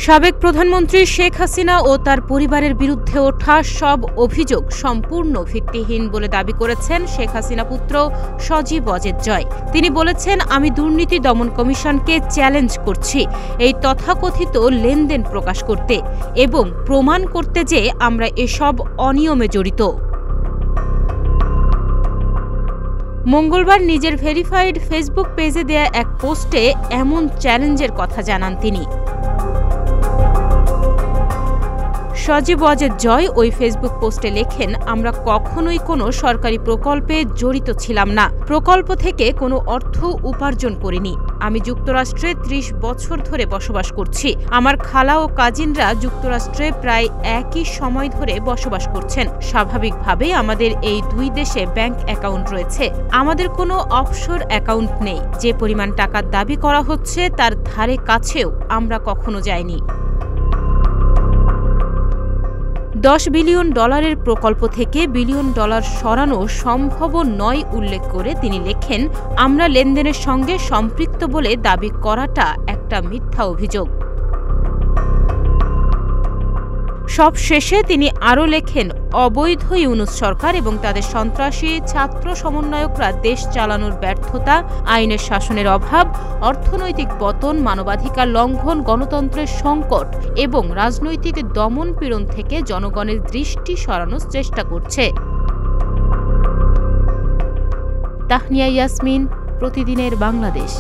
সাবেক প্রধানমন্ত্রী শেখ হাসিনা ও তার পরিবারের বিরুদ্ধে ওঠা সব অভিযোগ সম্পূর্ণ ভিত্তিহীন বলে দাবি করেছেন শেখ হাসিনা পুত্র সজীব ওয়াজেদ জয়। তিনি বলেছেন, আমি দুর্নীতি দমন কমিশনকে চ্যালেঞ্জ করছি এই তথাকথিত লেনদেন প্রকাশ করতে এবং প্রমাণ করতে যে আমরা এসব অনিয়মে জড়িত। মঙ্গলবার নিজের ভেরিফাইড ফেসবুক পেজে দেয়া এক পোস্টে এমন চ্যালেঞ্জের কথা জানান তিনি। সজীব ওয়াজেদ জয় ওই ফেসবুক পোস্টে লেখেন, আমরা কখনোই কোনো সরকারি প্রকল্পে জড়িত ছিলাম না, প্রকল্প থেকে কোনো অর্থ উপার্জন করিনি। আমি যুক্তরাষ্ট্রে ৩০ বছর ধরে বসবাস করছি। আমার খালা ও কাজিনরা যুক্তরাষ্ট্রে প্রায় একই সময় ধরে বসবাস করছেন। স্বাভাবিকভাবেই আমাদের এই দুই দেশে ব্যাংক অ্যাকাউন্ট রয়েছে। আমাদের কোনো অফশোর অ্যাকাউন্ট নেই। যে পরিমাণ টাকার দাবি করা হচ্ছে তার ধারে কাছেও আমরা কখনো যাইনি। $10 বিলিয়ন প্রকল্প থেকে বিলিয়ন ডলার সরানো সম্ভব নয় উল্লেখ করে তিনি লেখেন, আমরা লেনদেনের সঙ্গে সম্পৃক্ত বলে দাবি করাটা একটা মিথ্যা অভিযোগ। সব শেষে তিনি আরও লেখেন, অবৈধ ইউনূস সরকার এবং তাদের সন্ত্রাসী ছাত্র সমন্বয়করা দেশ চালানোর ব্যর্থতা, আইনের শাসনের অভাব, অর্থনৈতিক পতন, মানবাধিকার লঙ্ঘন, গণতন্ত্রের সংকট এবং রাজনৈতিক দমন পীড়ন থেকে জনগণের দৃষ্টি সরানোর চেষ্টা করছে। তাহনিয়া ইয়াসমিন, প্রতিদিনের বাংলাদেশ।